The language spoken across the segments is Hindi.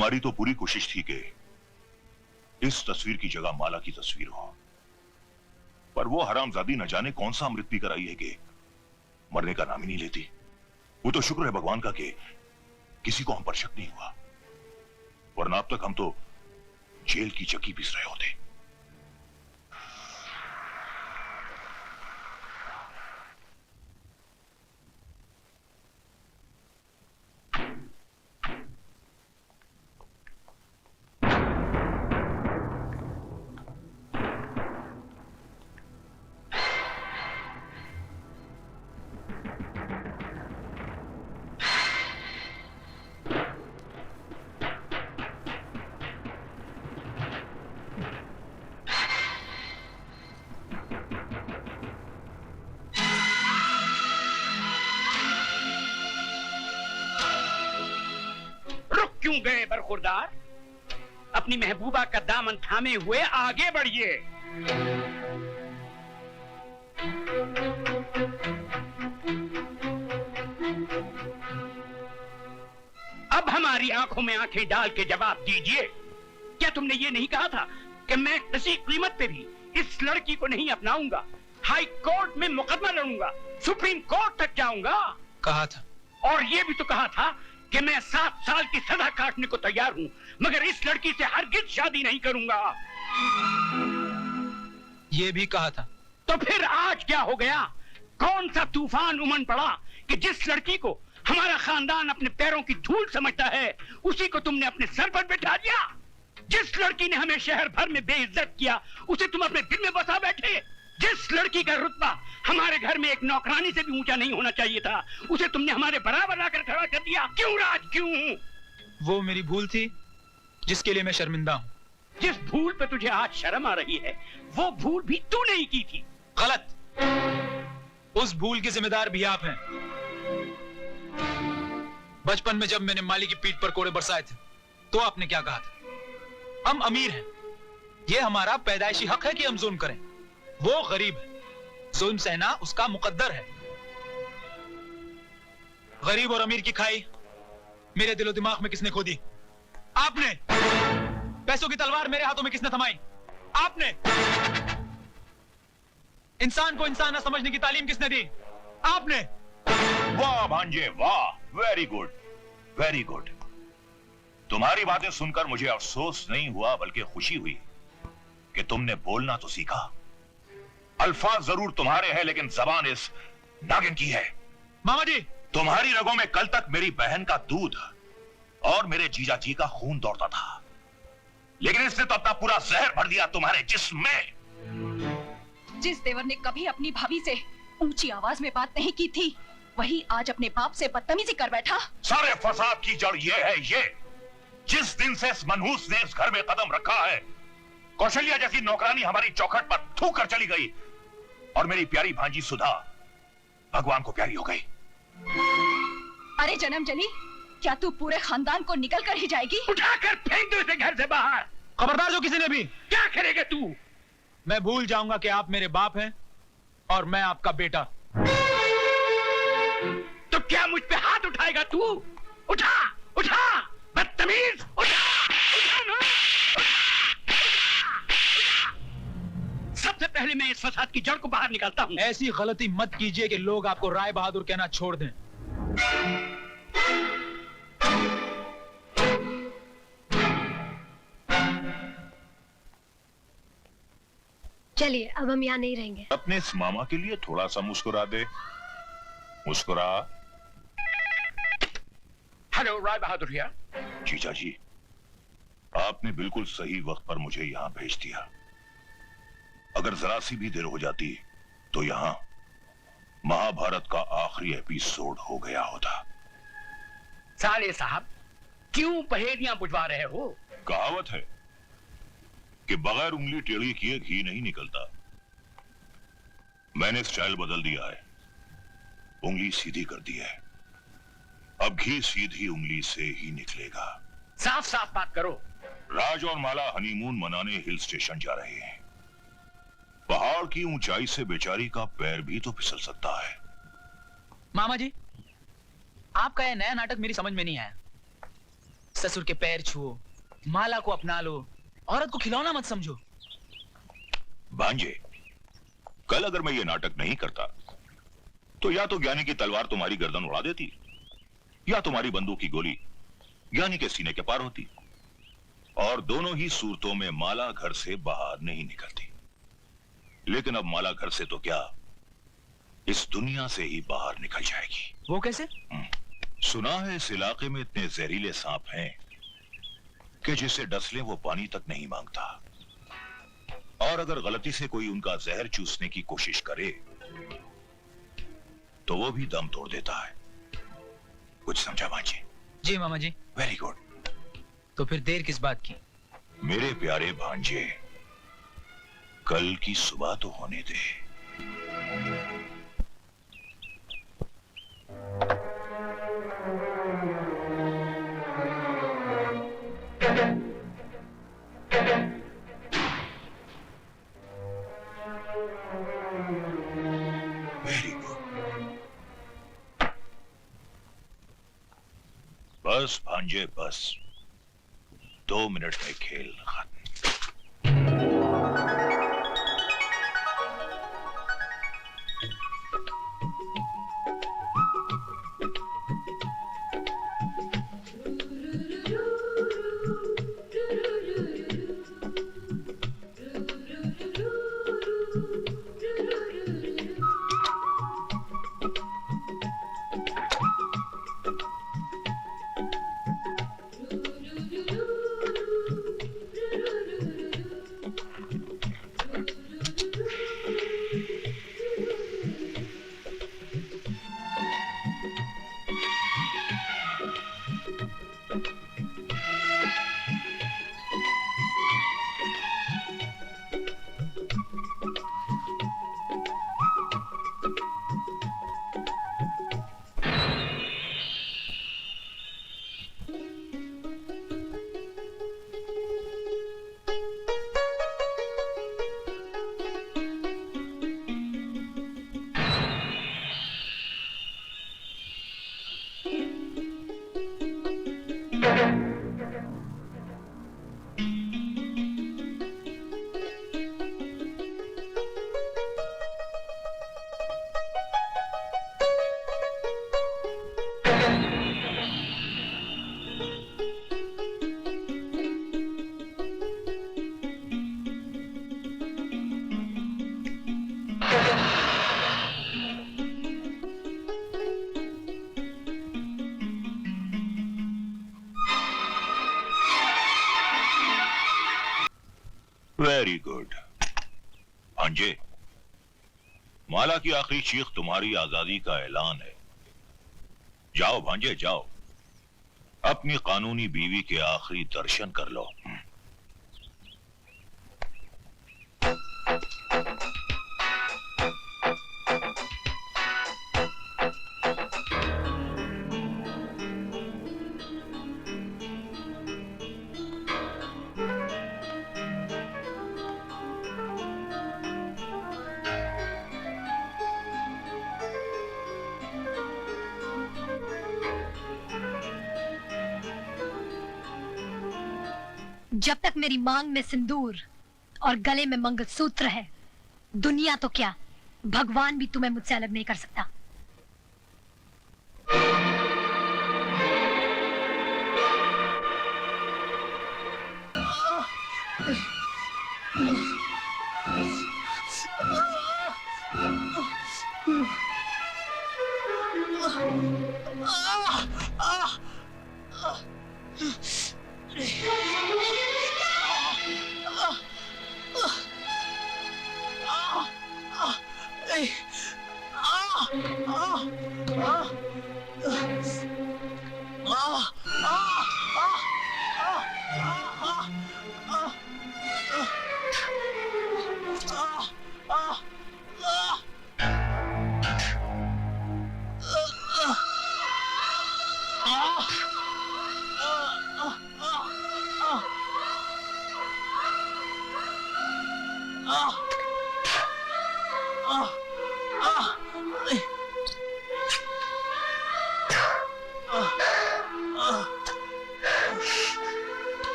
हमारी तो पूरी कोशिश थी कि इस तस्वीर की जगह माला की तस्वीर हो, पर वो हरामजादी न जाने कौन सा अमृत पीकर आई है कि मरने का नाम ही नहीं लेती। वो तो शुक्र है भगवान का कि किसी को हम पर शक नहीं हुआ, वरना अब तक हम तो जेल की चक्की पीस रहे होते। क्यों गए बरखुरदार? अपनी महबूबा का दामन थामे हुए आगे बढ़िए। अब हमारी आंखों में आंखें डाल के जवाब दीजिए, क्या तुमने ये नहीं कहा था कि मैं किसी कीमत पे भी इस लड़की को नहीं अपनाऊंगा? हाई कोर्ट में मुकदमा लड़ूंगा, सुप्रीम कोर्ट तक जाऊंगा। कहा था। और ये भी तो कहा था कि मैं 7 साल की सजा काटने को तैयार हूं, मगर इस लड़की से हरगिज शादी नहीं करूंगा। ये भी कहा था। तो फिर आज क्या हो गया? कौन सा तूफान उमड़ पड़ा कि जिस लड़की को हमारा खानदान अपने पैरों की धूल समझता है, उसी को तुमने अपने सर पर बिठा दिया? जिस लड़की ने हमें शहर भर में बेइज्जत किया, उसे तुम अपने दिल में बसा बैठे। जिस लड़की का रुतबा हमारे घर में एक नौकरानी से भी ऊंचा नहीं होना चाहिए था, उसे तुमने हमारे बराबर लाकर खड़ा कर दिया। क्यों राज, क्यों? वो मेरी भूल थी जिसके लिए मैं शर्मिंदा हूं। जिस भूल पे तुझे आज शर्म आ रही है, वो भूल भी तूने ही की थी। गलत। उस भूल के जिम्मेदार भी आप हैं। बचपन में जब मैंने माली की पीठ पर कोड़े बरसाए थे, तो आपने क्या कहा था? हम अमीर हैं, ये हमारा पैदाइशी हक है कि हम जुल्म करें। वो गरीब है, जुल्म सहना उसका मुकद्दर है। गरीब और अमीर की खाई मेरे दिलो दिमाग में किसने खोदी? आपने। पैसों की तलवार मेरे हाथों में किसने थमाई? आपने। इंसान को इंसान न समझने की तालीम किसने दी? आपने। वाह भांजे वाह, वेरी गुड, वेरी गुड। तुम्हारी बातें सुनकर मुझे अफसोस नहीं हुआ बल्कि खुशी हुई कि तुमने बोलना तो सीखा। अल्फाज जरूर तुम्हारे हैं, लेकिन जबान इस नागिन की है। मामा जी, तुम्हारी रगों में कल तक मेरी बहन का दूध और मेरे जीजा जी का खून दौड़ता था, लेकिन इसने तो अपना पूरा जहर भर दिया तुम्हारे जिस्म में। जिस देवर ने कभी अपनी भाभी से ऊंची आवाज में बात नहीं की थी, वही आज अपने बाप से बदतमीजी कर बैठा। सारे फसाद की जड़ ये है, ये जिस दिन से इस मनहूस ने इस घर में कदम रखा है, कौशल्या जैसी नौकरानी हमारी चौखट पर थूक कर चली गई और मेरी प्यारी भांजी सुधा भगवान को प्यारी हो गई। अरे जन्म जली, क्या तू पूरे खानदान को निकल कर ही जाएगी? उठाकर फेंक दो इसे घर से बाहर। खबरदार जो किसी ने भी। क्या करेगा तू? मैं भूल जाऊंगा कि आप मेरे बाप हैं और मैं आपका बेटा। तो क्या मुझ पे हाथ उठाएगा तू? उठा उठा, बदतमीज, उठा उठा ना। सबसे पहले मैं इस फसाद की जड़ को बाहर निकालता हूँ। ऐसी गलती मत कीजिए कि लोग आपको राय बहादुर कहना छोड़ दें। चलिए, अब हम यहाँ नहीं रहेंगे। अपने इस मामा के लिए थोड़ा सा मुस्कुरा दे। मुस्कुरा। Hello, Rai Bahadur here. जीजा जी, आपने बिल्कुल सही वक्त पर मुझे यहाँ भेज दिया। अगर जरा सी भी देर हो जाती तो यहाँ महाभारत का आखिरी एपिसोड हो गया होता। साले साहब, क्यों पहेलियां बुझवा रहे हो? कहावत है कि बगैर उंगली टेढ़ी किए घी नहीं निकलता। मैंने स्टाइल बदल दिया है, उंगली सीधी कर दी है। अब घी सीधी उंगली से ही निकलेगा। साफ साफ बात करो। राज और माला हनीमून मनाने हिल स्टेशन जा रहे हैं। पहाड़ की ऊंचाई से बेचारी का पैर भी तो फिसल सकता है। मामा जी, आपका यह नया नाटक मेरी समझ में नहीं आया। ससुर के पैर छुओ, माला को अपना लो, औरत को खिलौना मत समझो। भांजे, कल अगर मैं ये नाटक नहीं करता तो या तो ज्ञानी की तलवार तुम्हारी गर्दन उड़ा देती या तुम्हारी बंदूक की गोली ज्ञानी के सीने के पार होती, और दोनों ही सूरतों में माला घर से बाहर नहीं निकलती। लेकिन अब माला घर से तो क्या, इस दुनिया से ही बाहर निकल जाएगी। वो कैसे? सुना है इस इलाके में इतने जहरीले सांप हैं कि जिसे डस ले वो पानी तक नहीं मांगता, और अगर गलती से कोई उनका जहर चूसने की कोशिश करे तो वो भी दम तोड़ देता है। कुछ समझा भांजे? जी मामा जी। Very good. तो फिर देर किस बात की? मेरे प्यारे भांजे, कल की सुबह तो होने दे। Very good. बस भांजे बस, 2 मिनट में खेल खत्म। वेरी गुड भांजे, माला की आखिरी चीख तुम्हारी आजादी का ऐलान है। जाओ भांजे जाओ, अपनी कानूनी बीवी के आखिरी दर्शन कर लो। जब तक मेरी मांग में सिंदूर और गले में मंगलसूत्र है, दुनिया तो क्या, भगवान भी तुम्हें मुझसे अलग नहीं कर सकता।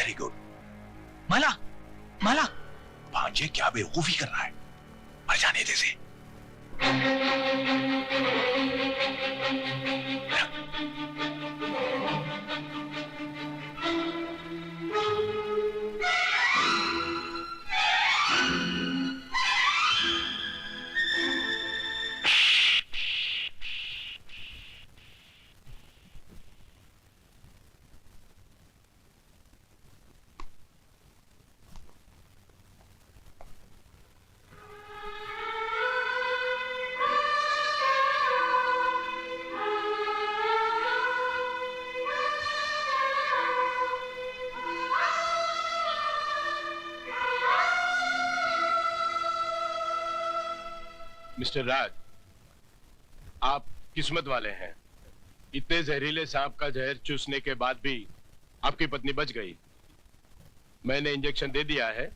Very good. माला, माला। भांजे क्या बेवकूफी कर रहा है, मर जाने दे से। मिस्टर राज, आप किस्मत वाले हैं। इतने जहरीले सांप का जहर चूसने के बाद भी आपकी पत्नी बच गई। मैंने इंजेक्शन दे दिया है,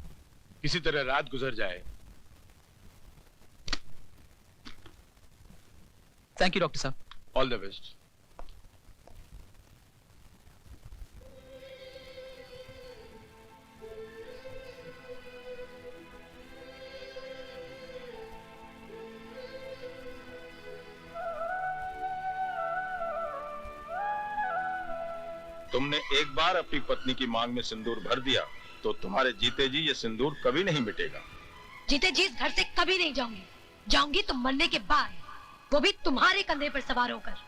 किसी तरह रात गुजर जाए। थैंक यू डॉक्टर साहब। All the best. तुमने एक बार अपनी पत्नी की मांग में सिंदूर भर दिया तो तुम्हारे जीते जी ये सिंदूर कभी नहीं मिटेगा। जीते जी इस घर से कभी नहीं जाऊंगी। जाऊंगी तो मरने के बाद, वो भी तुम्हारे कंधे पर सवार होकर।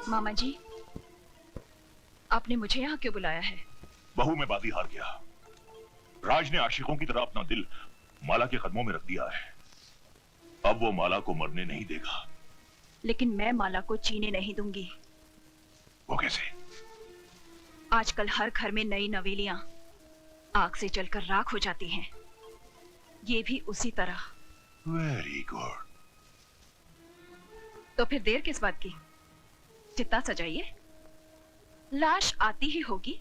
मामा जी, आपने मुझे यहाँ क्यों बुलाया है? बहू में बाजी हार गया। राज ने आशिकों की तरह अपना दिल माला के कदमों में रख दिया है। अब वो माला को मरने नहीं देगा। लेकिन मैं माला को जीने नहीं दूंगी। वो कैसे? आजकल हर घर में नई नवेलियां आग से जलकर राख हो जाती हैं। ये भी उसी तरह। Very good. तो फिर देर किस बात की? चिता सजाइए, लाश आती ही होगी।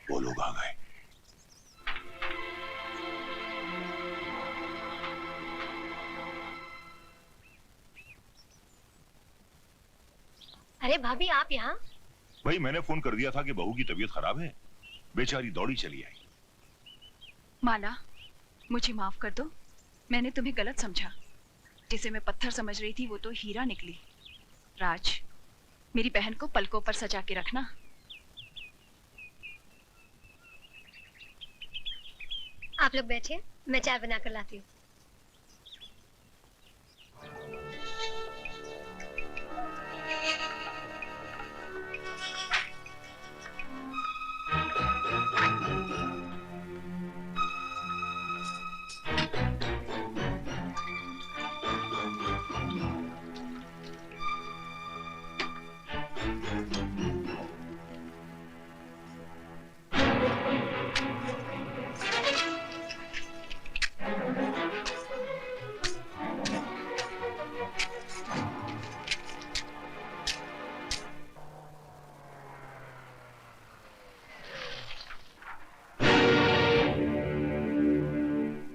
वो लोग आ गए। अरे भाभी, आप यहाँ? भाई मैंने फोन कर दिया था कि बहू की तबीयत खराब है, बेचारी दौड़ी चली आई। माला, मुझे माफ कर दो। मैंने तुम्हें गलत समझा। जिसे मैं पत्थर समझ रही थी वो तो हीरा निकली। राज, मेरी बहन को पलकों पर सजा के रखना। आप लोग बैठिए, मैं चाय बना कर लाती हूँ।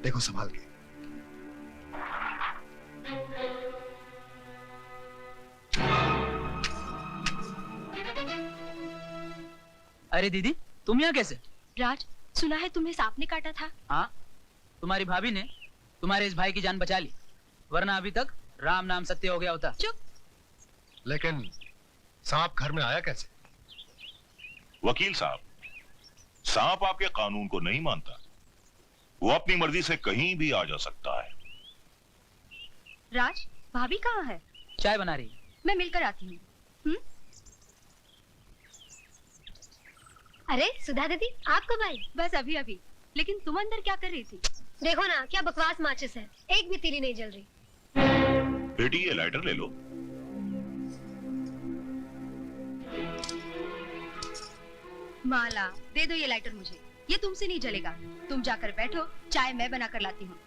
देखो संभाल के। अरे दीदी, तुम यहाँ कैसे? राज, सुना है तुम्हें सांप ने काटा था। हाँ, तुम्हारी भाभी ने तुम्हारे इस भाई की जान बचा ली, वरना अभी तक राम नाम सत्य हो गया होता। चुप। लेकिन सांप घर में आया कैसे? वकील साहब, सांप आपके कानून को नहीं मानता। वो अपनी मर्जी से कहीं भी आ जा सकता है। राज, भाभी कहाँ है? चाय बना रही। मैं मिलकर आती हूँ। अरे सुधा दीदी, आप कब आई? बस अभी अभी। लेकिन तुम अंदर क्या कर रही थी? देखो ना, क्या बकवास माचिस है, एक भी तीली नहीं जल रही। बेटी, ये लाइटर ले लो। माला, दे दो ये लाइटर मुझे। ये तुमसे नहीं जलेगा। तुम जाकर बैठो, चाय मैं बना कर लाती हूँ।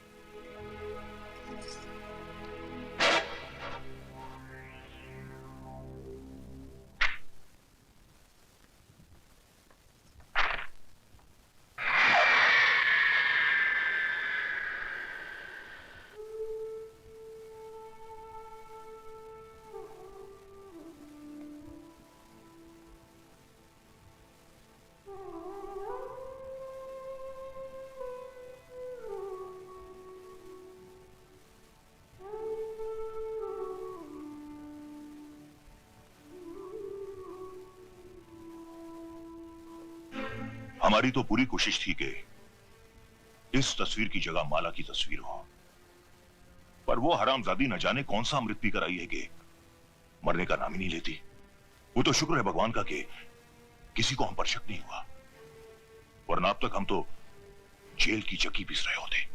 हमारी तो पूरी कोशिश थी कि इस तस्वीर की जगह माला की तस्वीर हो, पर वो हरामजादी न जाने कौन सा अमृत पीकर आई है कि मरने का नाम ही नहीं लेती। वो तो शुक्र है भगवान का कि किसी को हम पर शक नहीं हुआ, वरना अब तक हम तो जेल की चक्की पीस रहे होते।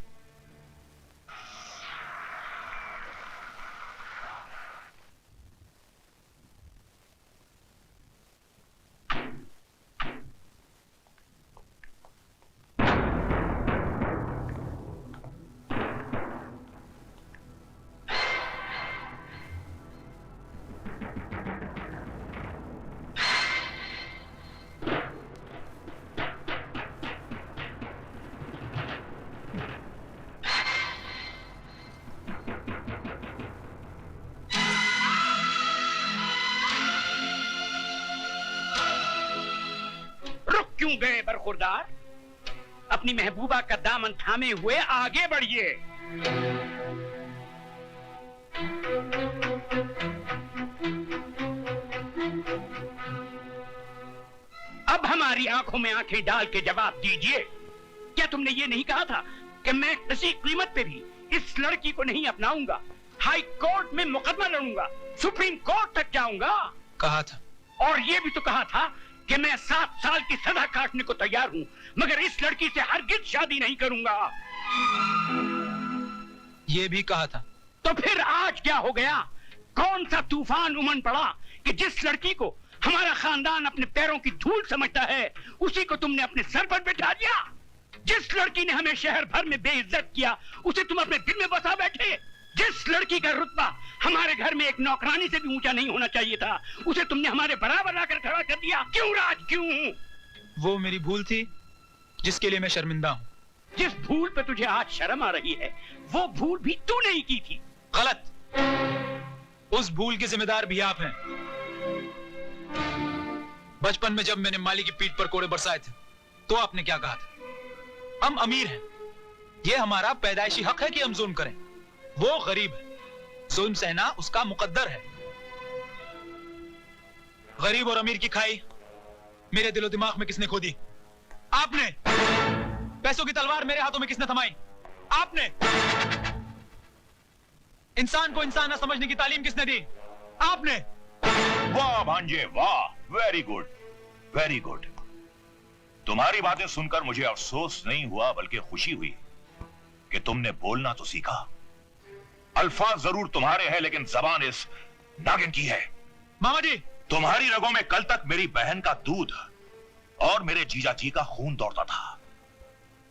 क्यों गए बरखुरदार? अपनी महबूबा का दामन थामे हुए आगे बढ़िए। अब हमारी आंखों में आंखें डाल के जवाब दीजिए, क्या तुमने ये नहीं कहा था कि मैं किसी कीमत पे भी इस लड़की को नहीं अपनाऊंगा? हाई कोर्ट में मुकदमा लड़ूंगा, सुप्रीम कोर्ट तक जाऊंगा। कहा था। और ये भी तो कहा था कि मैं 7 साल की सजा काटने को तैयार हूं, मगर इस लड़की से हरगिज शादी नहीं करूंगा। ये भी कहा था। तो फिर आज क्या हो गया? कौन सा तूफान उमड़ पड़ा कि जिस लड़की को हमारा खानदान अपने पैरों की धूल समझता है, उसी को तुमने अपने सर पर बिठा दिया? जिस लड़की ने हमें शहर भर में बेइज्जत किया, उसे तुम अपने दिल में बसा बैठे। जिस लड़की का रुतबा हमारे घर में एक नौकरानी से भी ऊंचा नहीं होना चाहिए था, उसे तुमने हमारे बराबर लाकर खड़ा कर दिया। क्यों राज, क्यों? वो मेरी भूल थी जिसके लिए मैं शर्मिंदा हूँ। जिस भूल पे तुझे आज शर्म आ रही है, वो भूल भी तू नहीं की थी। गलत। उस भूल के जिम्मेदार भी आप हैं। बचपन में जब मैंने माली की पीठ पर कोड़े बरसाए थे, तो आपने क्या कहा था? हम अमीर हैं, ये हमारा पैदाइशी हक है कि हम जुल्म करें। वो गरीब है, जुल्म सहना उसका मुकद्दर है। गरीब और अमीर की खाई मेरे दिलो दिमाग में किसने खोदी? आपने। पैसों की तलवार मेरे हाथों में किसने थमाई? आपने। इंसान को इंसान न समझने की तालीम किसने दी? आपने। वाह भांजे वाह, वेरी गुड, वेरी गुड। तुम्हारी बातें सुनकर मुझे अफसोस नहीं हुआ बल्कि खुशी हुई कि तुमने बोलना तो सीखा। अल्फाज जरूर तुम्हारे हैं, लेकिन जबान इस नागिन की है। मामा जी, तुम्हारी रगों में कल तक मेरी बहन का दूध और मेरे जीजा जी का खून दौड़ता था,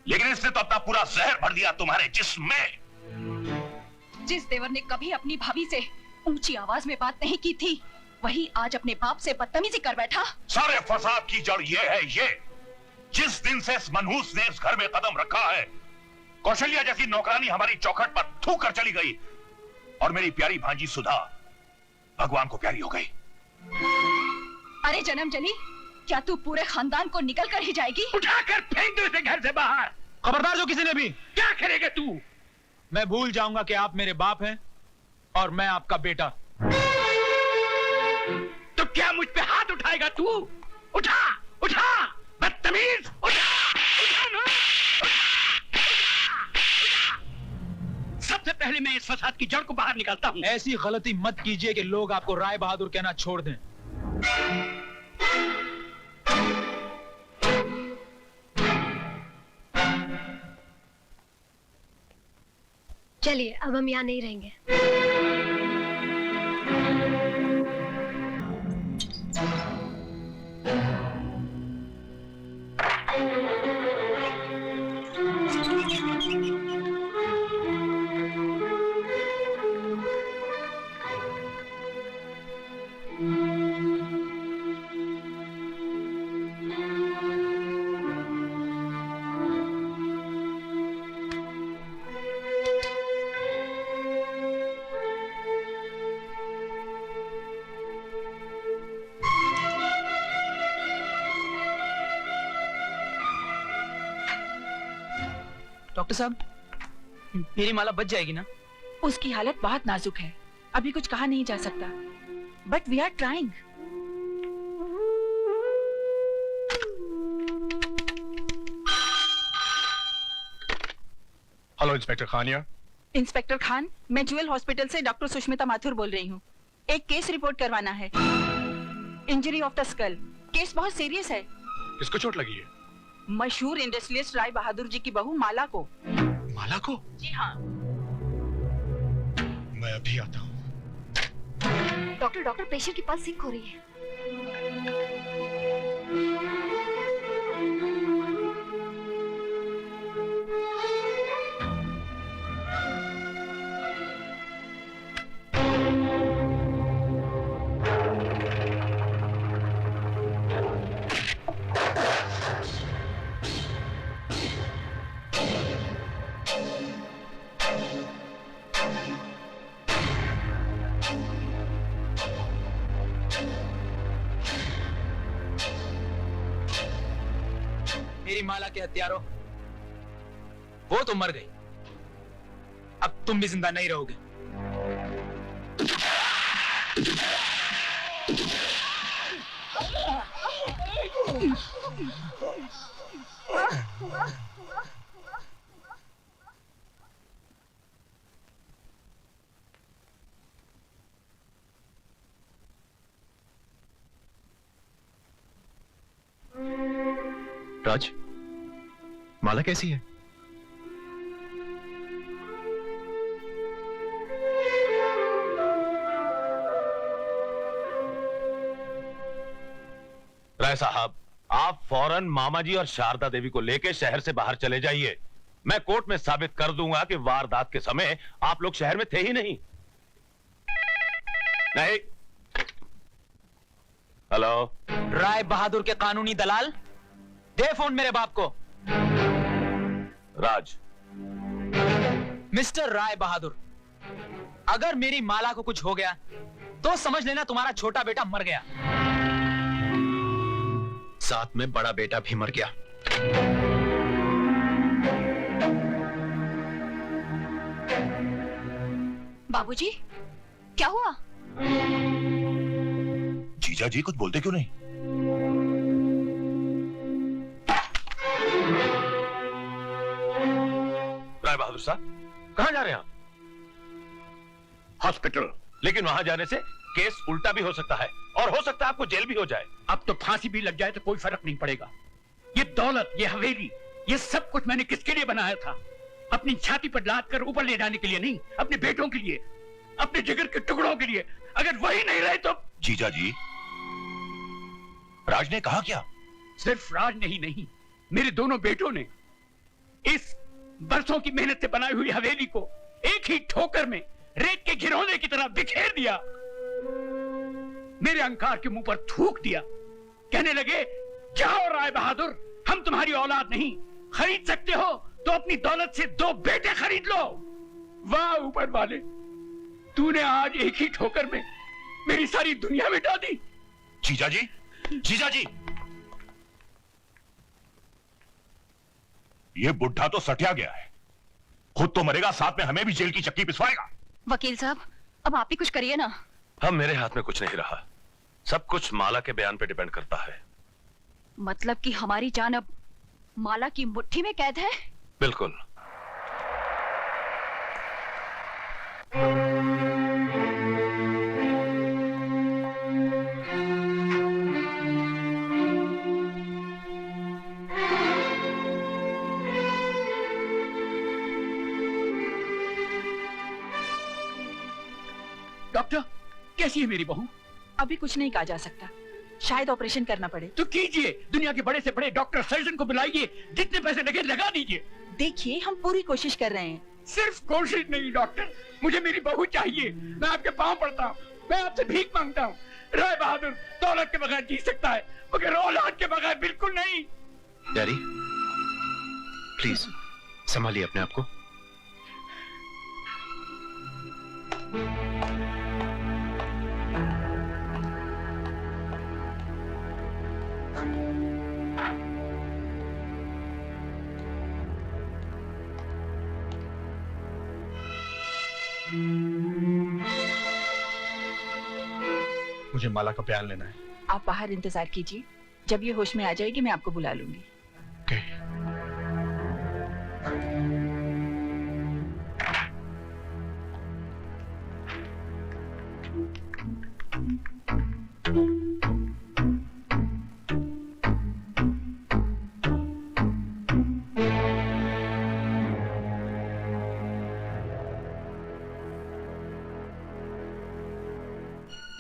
लेकिन इसने तो अपना पूरा जहर भर दिया तुम्हारे जिस्म में। जिस देवर ने कभी अपनी भाभी से ऊंची आवाज में बात नहीं की थी, वही आज अपने बाप से बदतमीजी कर बैठा। सारे फसाद की जड़ ये है, ये जिस दिन से इस मनहूस ने इस घर में कदम रखा है, कौशल्या जैसी नौकरानी हमारी चौखट पर थूक कर चली गई और मेरी प्यारी भांजी सुधा भगवान को प्यारी हो गई। अरे जन्म जनी, क्या तू पूरे खानदान को निकल कर ही जाएगी? उठाकर फेंक दो इसे घर से बाहर। खबरदार जो किसी ने भी। क्या करेगा तू? मैं भूल जाऊंगा कि आप मेरे बाप हैं और मैं आपका बेटा। तो क्या मुझ पे हाथ उठाएगा तू? उठा उठा बदतमीज, उठा उठा ना, उठा, उठा। सबसे पहले मैं इस फसाद की जड़ को बाहर निकालता हूँ। ऐसी गलती मत कीजिए कि लोग आपको राय बहादुर कहना छोड़ दें। चलिए अब हम यहाँ नहीं रहेंगे। डॉक्टर साहब, मेरी माला बच जाएगी ना? उसकी हालत बहुत नाजुक है, अभी कुछ कहा नहीं जा सकता, but we are trying. Hello inspector Khaniya. Inspector Khan, मैं ज्वेल हॉस्पिटल से डॉक्टर सुष्मिता माथुर बोल रही हूँ। एक केस रिपोर्ट करवाना है, injury of the skull. Case बहुत सीरियस है। किसको चोट लगी है? मशहूर इंडस्ट्रियलिस्ट राय बहादुर जी की बहू माला को। माला को? जी हाँ। मैं अभी आता हूँ। डॉक्टर पेशेंट की पल्स सिंक हो रही है। मेरी माला के हत्यारों, वो तो मर गई, अब तुम भी जिंदा नहीं रहोगे। राज, माला कैसी है? राय साहब, आप फौरन मामा जी और शारदा देवी को लेकर शहर से बाहर चले जाइए। मैं कोर्ट में साबित कर दूंगा कि वारदात के समय आप लोग शहर में थे ही नहीं। नहीं। हेलो, राय बहादुर के कानूनी दलाल, दे फोन मेरे बाप को। राज। मिस्टर राय बहादुर, अगर मेरी माला को कुछ हो गया तो समझ लेना तुम्हारा छोटा बेटा मर गया। साथ में बड़ा बेटा भी मर गया। बाबूजी, क्या हुआ? जीजा जी कुछ बोलते क्यों नहीं? राय बहादुर साहब, कहां जा रहे हैं आप? हॉस्पिटल। लेकिन वहां जाने से केस उल्टा भी हो सकता है और हो सकता है आपको जेल भी हो जाए। अब तो फांसी भी लग जाए तो कोई फर्क नहीं पड़ेगा। ये दौलत, ये हवेली, ये सब कुछ मैंने किसके लिए बनाया था? अपनी छाती पर लाद कर ऊपर ले जाने के लिए नहीं, अपने बेटों के लिए, अपने जिगर के टुकड़ों के लिए। अगर वही नहीं रहे तो। जीजा जी, राज ने कहा क्या? सिर्फ राज ने ही नहीं, मेरे दोनों बेटों ने इस बरसों की मेहनत से बनाई हुई हवेली को एक ही ठोकर में रेत के घिरौने की तरह बिखेर दिया। मेरे अहंकार के मुंह पर थूक दिया। कहने लगे, जाओ राय बहादुर, हम तुम्हारी औलाद नहीं, खरीद सकते हो तो अपनी दौलत से 2 बेटे खरीद लो। वाह ऊपर वाले, तूने आज एक ही ठोकर में मेरी सारी दुनिया मिटा दी। जीजा जी, जीजा जी, ये बुढ़ा तो सटिया गया है, खुद तो मरेगा, साथ में हमें भी जेल की चक्की पिसवाएगा। वकील साहब, अब आप ही कुछ करिए ना। अब मेरे हाथ में कुछ नहीं रहा, सब कुछ माला के बयान पे डिपेंड करता है। मतलब कि हमारी जान अब माला की मुट्ठी में कैद है? बिल्कुल। डॉक्टर, कैसी है मेरी बहू? अभी कुछ नहीं कहा जा सकता, शायद ऑपरेशन करना पड़े। तो कीजिए, दुनिया के बड़े से बड़े डॉक्टर सर्जन को बुलाइए, जितने पैसे लगे लगा दीजिए। देखिए, हम पूरी कोशिश कर रहे हैं। सिर्फ कोशिश नहीं डॉक्टर, मुझे मेरी बहू चाहिए। मैं आपके पांव पड़ता हूँ, मैं आपसे भीख मांगता हूँ। राय बहादुर दौलत के बगैर जी सकता है, मगर औलाद के बगैर बिल्कुल नहीं। डैडी, प्लीज संभालिए अपने आप को। मुझे माला का बयान लेना है। आप बाहर इंतजार कीजिए, जब ये होश में आ जाएगी मैं आपको बुला लूंगी।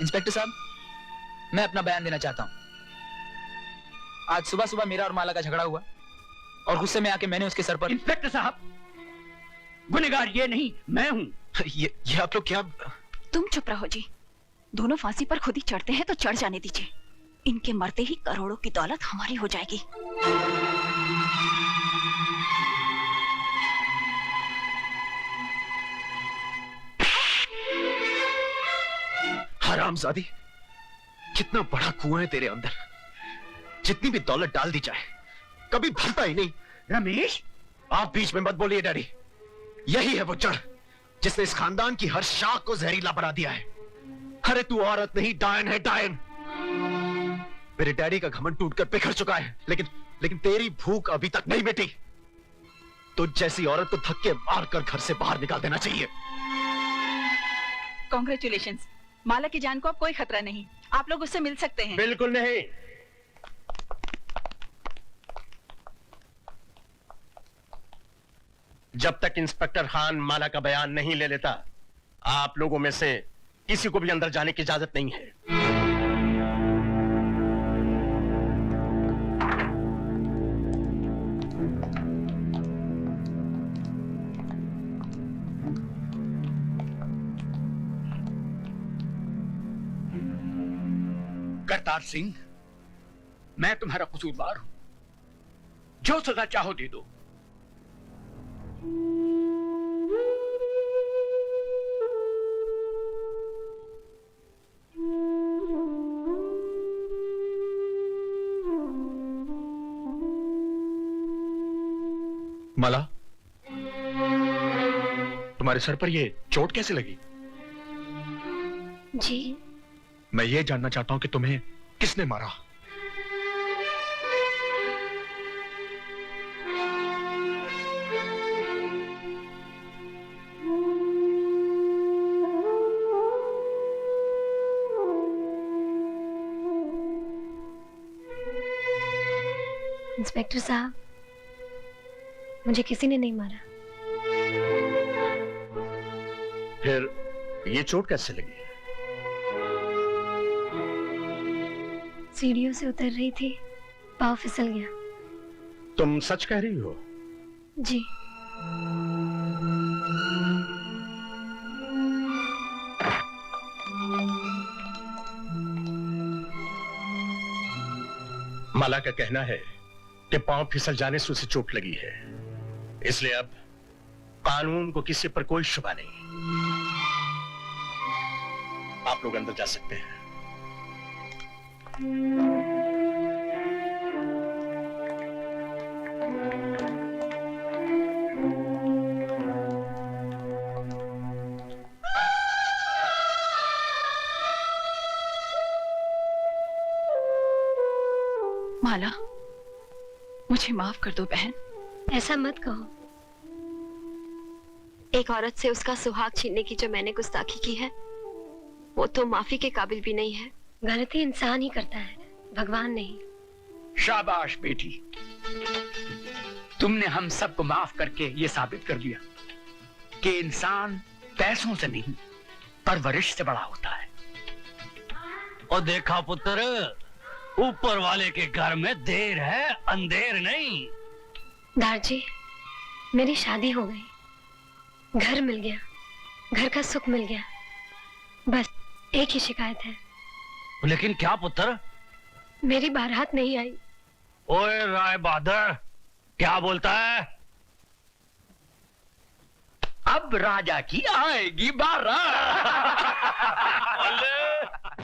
इंस्पेक्टर साहब, मैं अपना बयान देना चाहता हूँ। आज सुबह सुबह मेरा और माला का झगड़ा हुआ और गुस्से में आके मैंने उसके सर पर। इंस्पेक्टर साहब, गुनहगार ये नहीं मैं हूँ। ये आप लोग क्या? तुम चुप रहो जी, दोनों फांसी पर खुद ही चढ़ते हैं तो चढ़ जाने दीजिए। इनके मरते ही करोड़ों की दौलत हमारी हो जाएगी। हरामजादी, कितना बड़ा कुआं है तेरे अंदर, जितनी भी दौलत डाल दी जाए कभी भरता ही नहीं। रमेश, आप बीच में मत बोलिए डैडी। यही है वो जड़ जिसने इस खानदान की हर शाख को जहरीला बना दिया है। अरे तू औरत नहीं, डायन है, डायन। मेरे डैडी का घमंड टूटकर बिखर चुका है, लेकिन तेरी भूख अभी तक नहीं मिटी। तुझ जैसी औरत को धक्के मारकर घर से बाहर निकाल देना चाहिए। कॉन्ग्रेचुलेशंस, माला की जान को अब कोई खतरा नहीं, आप लोग उससे मिल सकते हैं। बिल्कुल नहीं। जब तक इंस्पेक्टर खान माला का बयान नहीं ले लेता, आप लोगों में से किसी को भी अंदर जाने की इजाजत नहीं है। करतार सिंह, मैं तुम्हारा कसूरवार हूं, जो सजा चाहो दे दो। माला, तुम्हारे सर पर ये चोट कैसे लगी? जी, मैं ये जानना चाहता हूं कि तुम्हें किसने मारा? इंस्पेक्टर साहब, मुझे किसी ने नहीं मारा। फिर ये चोट कैसे लगी? सीढ़ियों से उतर रही थी, पाँव फिसल गया। तुम सच कह रही हो? जी। माला का कहना है कि पांव फिसल जाने से उसे चोट लगी है, इसलिए अब कानून को किसी पर कोई शुबा नहीं। आप लोग अंदर जा सकते हैं। माला, मुझे माफ कर दो बहन। ऐसा मत कहो। एक औरत से उसका सुहाग छीनने की जो मैंने गुस्ताखी की है, वो तो माफी के काबिल भी नहीं है। गलती इंसान ही करता है, भगवान नहीं। शाबाश बेटी, तुमने हम सबको माफ करके ये साबित कर दिया कि इंसान पैसों से नहीं, परवरिश से बड़ा होता है। और देखा पुत्र, ऊपर वाले के घर में देर है अंधेर नहीं। दारजी, मेरी शादी हो गई, घर मिल गया, घर का सुख मिल गया, बस एक ही शिकायत है। लेकिन क्या पुत्र? मेरी बारात नहीं आई। ओए राय बहादुर, क्या बोलता है? अब राजा की आएगी बारात।